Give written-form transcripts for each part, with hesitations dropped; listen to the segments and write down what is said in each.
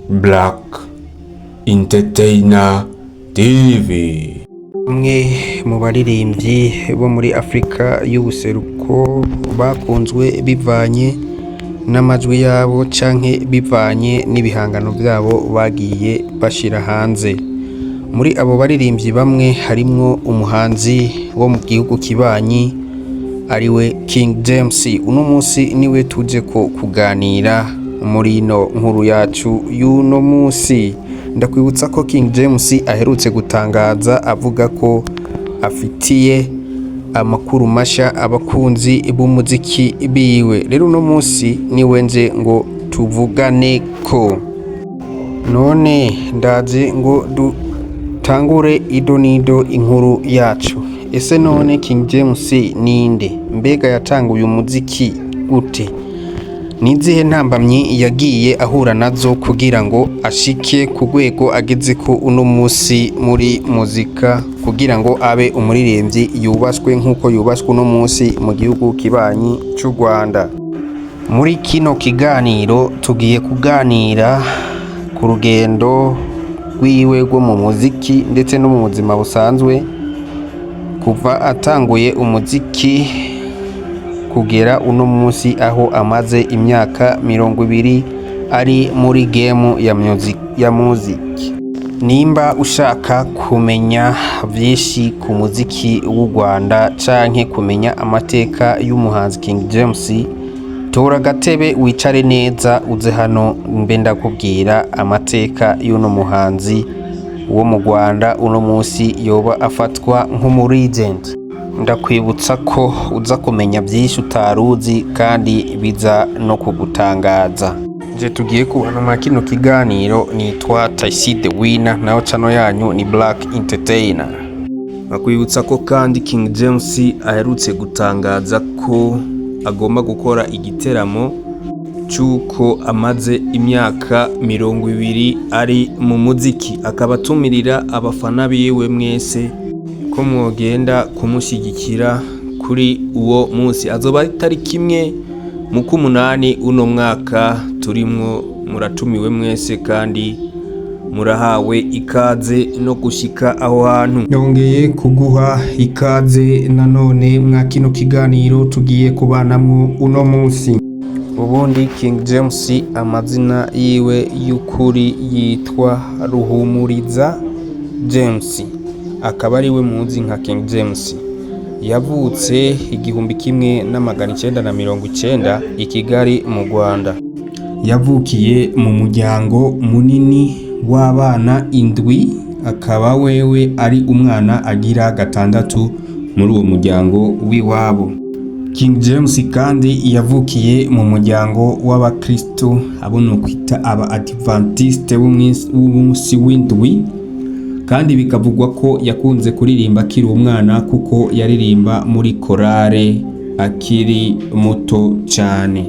Black Entertainer TV. Bamwe mu baririmbyi bo muri Afrika y'ubuseruko bakunzwe bivanye n'amajwi yabo canke bivanye n'ibihangano byabo bagiye bashira hanze. Muri abo baririmbyi bamwe harimwo umuhanzi wo mu gihugu kibanyi ariwe King James. Uno munsi niwe tuje ko kuganira muri no nkuru yacu y'uno munsi. Ndakwibutsa ko King James aherutse gutangaza avuga ko afitiye amakuru masha abakunzi b'umuziki biwe. Rero uno munsi niwe nje ngo tuvugane ko none ndaje ngo dutangure idonido inkuru yacu. Ese none King James ninde? Mbega yatanguye umuziki gute? Nizihe ntambamyi yagiye ahura nazo kugira ngo ashike ku rwego ageze ko uno munsi muri muzika, kugira ngo abe umuririmbyi yubashwe nk'uko yubashwe uno munsi mu gihugu kibanyi cy'u Rwanda. Muri kino kiganiro tugiye kuganira ku rugendo rwiwe rwo mu muziki ndetse no mu buzima busanzwe kuva atanguye umuziki kugera uno munsi aho amaze imyaka 20 ari muri game ya music. Nimba ushaka kumenya byinshi ku muziki w'u Rwanda canke kumenya amateka y'umuhanzi King James, tora gatebe wicare neza uze hano mbe ndakubwira amateka y'uno muhanzi wo mu Rwanda uno munsi yoba afatwa nk'umuregent. Ndakwibutsa ko uza kumenya byinshi utaruzi kandi biza no kugutangaza. Je tugiye kubana mu kino kiganiro nitwa Taisi the Winner, naho channel yanyu ni Black Entertainer. Nakwibutsa ko kandi King James aherutse gutangaza ko agomba gukora igiteramo cyuko amaze imyaka 20 ari mu muziki, akabatumirira abafana biwe mwese ko mwogenda kumushyigikira kuri uwo munsi. Azoba ari tariki 1 mu kumunani uno mwaka turimwo. Muratumiwe mwese kandi murahawe ikaze no gushika aho hantu. Ndongeye kuguha ikaze nanone mwa kino kiganiro tugiye kubanamwo uno munsi. Ubundi King James amazina yiwe y'ukuri yitwa Ruhumuriza James, akaba ariwe muzi nka King James. Yavutse 1990 i Kigali mu Rwanda. Yavukiye mu muryango munini w'abana 7, akaba wewe ari umwana agira 6 muri uwo muryango w'iwabo. King James kandi yavukiye mu muryango w'abakristo, abo no kwita aba Adventiste b'umunsi w'indwi, kandi bikavugwa ko yakunze kuririmba akiri umwana kuko yaririmba muri korale akiri muto cyane.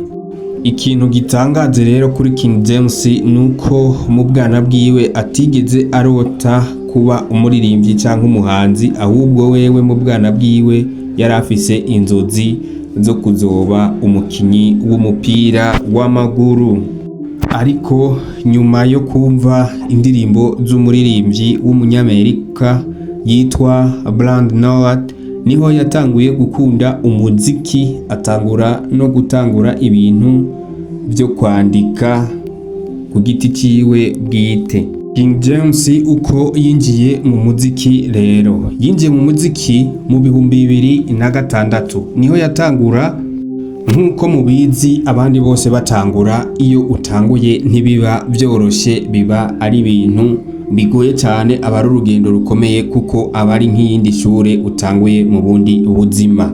Ikintu gitangaje rero kuri King James nuko mu bwana bwiwe atigeze arota kuba umuririmbyi cyangwa umuhanzi, ahubwo wewe mu bwana bwiwe yari afise inzozi zo kuzoba umukinyi w'umupira w'amaguru. Ariko nyuma yo kumva indirimbo z'umuririmbyi w'umunyamerika yitwa Brand Nowat, niho yatanguye gukunda umuziki, atangura no gutangura ibintu byo kwandika ku giti ciwe bwite. King James uko yinjiye mu muziki rero, yinjiye mu muziki mu 2006 niho yatangura. Nkuko mubizi abandi bose batangura, iyo utanguye ntibiba byoroshye, biba ari ibintu bigoye cyane, aba ari urugendo rukomeye kuko aba ari nk'iyindi shure utanguye mu bundi buzima.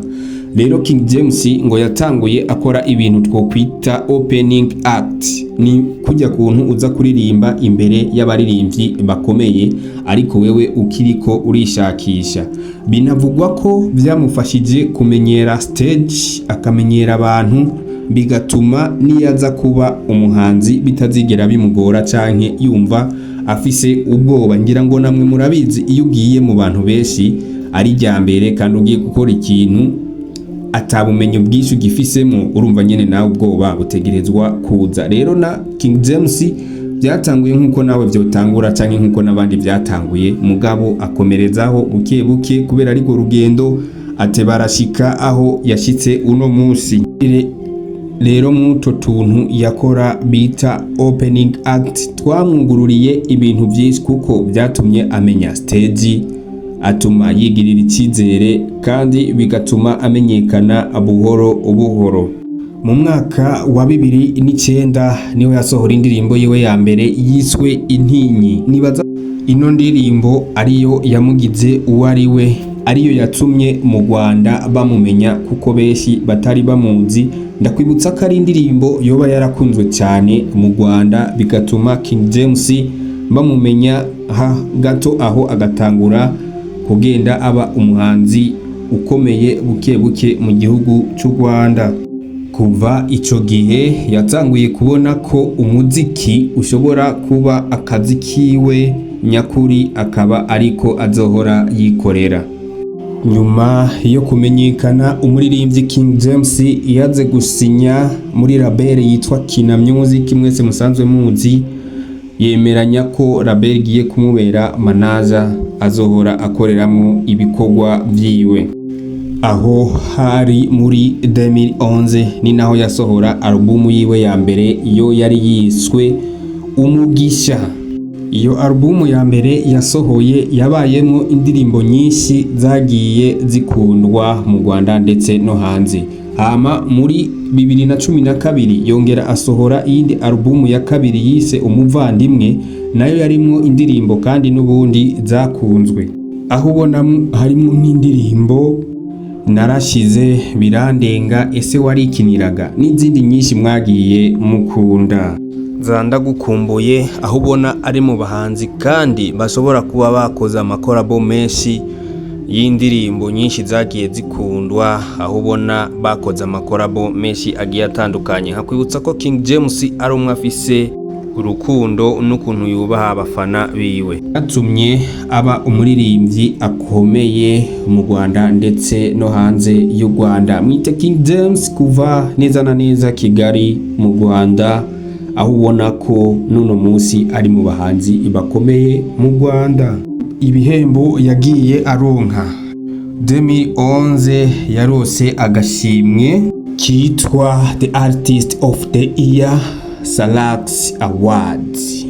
Rero King James ngo yatanguye akora ibintu twokwita opening act, ni kujya kuntu uza kuririmba imbere y'abaririmbyi bakomeye ariko wewe ukiriko urishakisha. Binavugwa ko byamufashije kumenyera stage, akamenyera abantu, bigatuma niyaza kuba umuhanzi bitazigera bimugora canke yumva afise ubwoba. Ngira ngo namwe murabizi iyo ugiye mu bantu benshi ari ryambere kandi ugiye gukora ikintu atabumenye bwinshi ugifisemo, urumva nyene nawe ubwoba butegerezwa kuza. Rero na King James byatanguye nk'uko nawe vyotangura canke nk'uko n'abandi vyatanguye, mugabo akomerezaho buke buke kubera ariko rugendo ate barashika aho yashitse uno musi. Rero muto tuntu yakora bita opening act twamwugururiye ibintu vyinshi kuko byatumye amenya stage, atuma yigirira icyizere kandi bigatuma amenyekana buhoro buhoro. Mu mwaka wa 2009 niho yasohora indirimbo yiwe ya mbere yiswe Intinyi. Nibaza ino ndirimbo ariyo yamugize uwo ari we, ariyo yatumye mu Rwanda bamumenya kuko benshi batari bamuzi. Ndakwibutsa ko ari indirimbo yoba yarakunzwe cyane mu Rwanda bigatuma King James bamumenya gato aho agatangura kugenda aba umuhanzi ukomeye buke buke mu gihugu cy'u Rwanda. Kuva ico gihe yatanguye kubona ko umuziki ushobora kuba akazi kiwe nyakuri, akaba ariko azohora yikorera. Nyuma yo kumenyekana, umuririmbyi King James yaze gusinya muri label yitwa Kina Music, mwese musanzwe muzi, yemeranya ko label igiye kumubera manager azohora akoreramo ibikorwa vyiwe. Aho hari muri 2011 ni naho yasohora albumu yiwe ya mbere, iyo yari yiswe Umugisha. Iyo albumu ya mbere yasohoye yabayemo indirimbo nyinshi zagiye zikundwa mu Rwanda ndetse no hanze. Hama muri 2012 yongera asohora iyindi albumu ya kabiri yise Umuvandimwe, nayo yarimo indirimbo kandi n'ubundi zakunzwe. Aho ubona harimo nk'indirimbo Narashize, Birandenga, Ese warikiniraga n'izindi nyinshi mwagiye mukunda. Zanda gukumbuye, aho ubona ari mu bahanzi kandi bashobora kuba bakoze amakorabo menshi y'indirimbo nyinshi zagiye zikundwa, aho ubona bakoze amakorabo menshi agiye atandukanye. Hakwibutsa ko King James ari umwe afise urukundo n'ukuntu yubaha abafana biwe, yatumye aba umuririmbyi akomeye mu Rwanda ndetse no hanze y'u Rwanda. Mwite King James kuva neza na neza Kigali mu Rwanda, aho ubona ko nuno musi ari mu bahanzi bakomeye mu Rwanda. Ibihembo yagiye aronka: 2011 yarose agashimwe kitwa The Artist of the Year Salax Awards.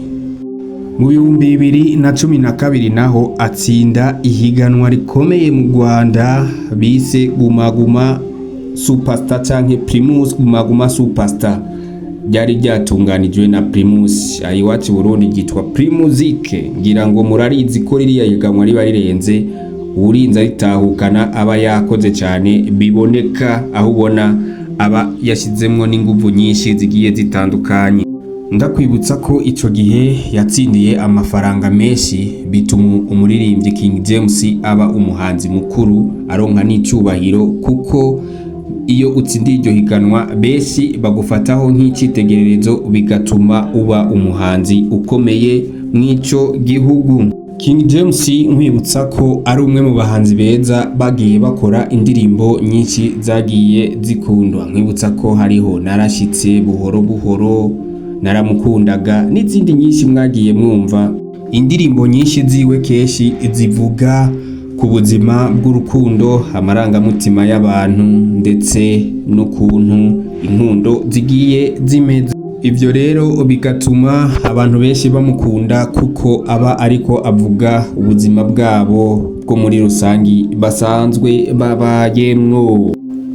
Mu 2012 naho atsinda ihiganwa rikomeye mu Rwanda bise Guma Guma Superstar canke Primus Guma Guma Superstar, ryari ryatunganijwe na Primus. Ayiwacu Burundi gitwa Primusic, ngira ngo murarizi ko ririya higanwa riba rirenze, urinza ritahukana aba yakoze cyane biboneka, aho ubona aba yashizemwo n'inguvu nyinshi zigiye zitandukanye. Ndakwibutsa ko ico gihe yatsindiye amafaranga menshi, bituma umuririmbyi King James aba umuhanzi mukuru aronka n'icyubahiro, kuko iyo utsindiye iryo higanwa benshi bagufataho nk'icitegererezo, bigatuma uba umuhanzi ukomeye mw'ico gihugu. King James nkwibutsa ko ari umwe mu bahanzi beza bagiye bakora indirimbo nyinshi zagiye zikundwa. Nkwibutsa ko hariho Narashitse, Buhoro Buhoro, Naramukundaga n'izindi nyinshi mwagiye mwumva. Indirimbo nyinshi ziwe keshi zivuga ku buzima bw'urukundo, amarangamutima y'abantu ndetse n'ukuntu inkundo zigiye zimeze. Ivyo rero bigatuma abantu benshi bamukunda kuko aba ariko avuga ubuzima bwabo bwo muri rusangi basanzwe babayemwo.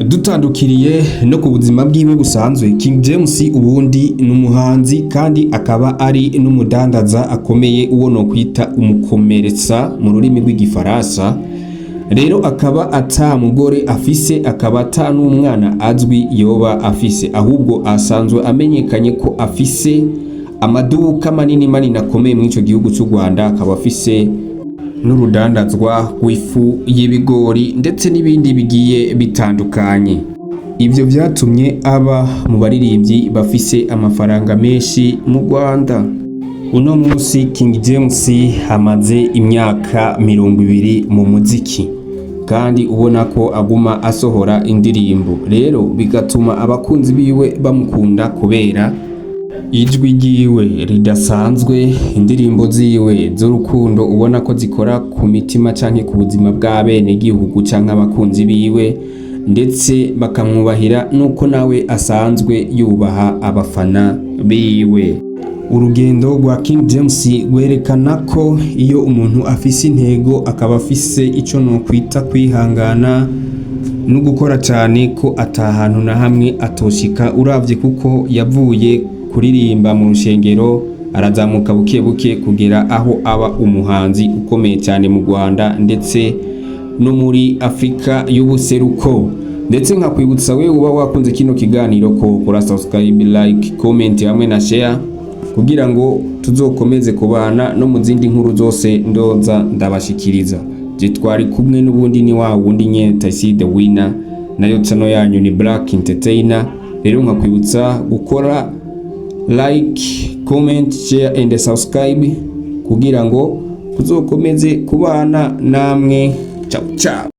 Dutandukiriye no ku buzima bwiwe busanzwe, King James ubundi n'umuhanzi kandi akaba ari n'umudandaza akomeye, uwo no kwita umukomeretsa mu rurimi rw'igifaransa. Rero akaba ata mugore afise, akaba ata n'umwana azwi yoba afise, ahubwo asanzwe amenyekanye ko afise amaduka manini manini akomeye mu ico gihugu cy'u Rwanda. Akaba afise n'urudandazwa rw'ifu y'ibigori ndetse n'ibindi bigiye bitandukanye. Ivyo vyatumye aba mu baririmbyi bafise amafaranga menshi mu Rwanda. Uno musi King James hamaze imyaka 20 mu muziki kandi ubona ko aguma asohora indirimbo. Rero bigatuma abakunzi biwe bamukunda kubera ijwi ryiwe ridasanzwe, indirimbo ziwe z'urukundo ubona ko zikora ku mitima canke ku buzima bwa bene gihugu canke abakunzi biwe, ndetse bakamwubahira nuko nawe asanzwe yubaha abafana biwe. Urugendo rwa King James rwerekana ko iyo umuntu afise intego akaba afise ico no kwita kwihangana no gukora cyane, ko atahantu na hamwe atoshika, uravye kuko yavuye kuririmba mu rushengero arazamuka buke buke kugera aho aba umuhanzi ukomeye cyane mu Rwanda ndetse no muri Afrika y'ubuseruko. Ndetse nkakwibutsa wewe uba wakunze kino kiganiro ko kora subscribe, like, comment hamwe na share kugira ngo tuzokomeze kubana no mu zindi nkuru zose ndoza ndabashikiriza. Twari kumwe n'ubundi ni wa wundi nye Taysi the winner, nayo channel yanyu ni Black Entertainer. Rero nkakwibutsa gukora like, comment, share and subscribe kugira ngo tuzokomeze kubana namwe. Ciao ciao.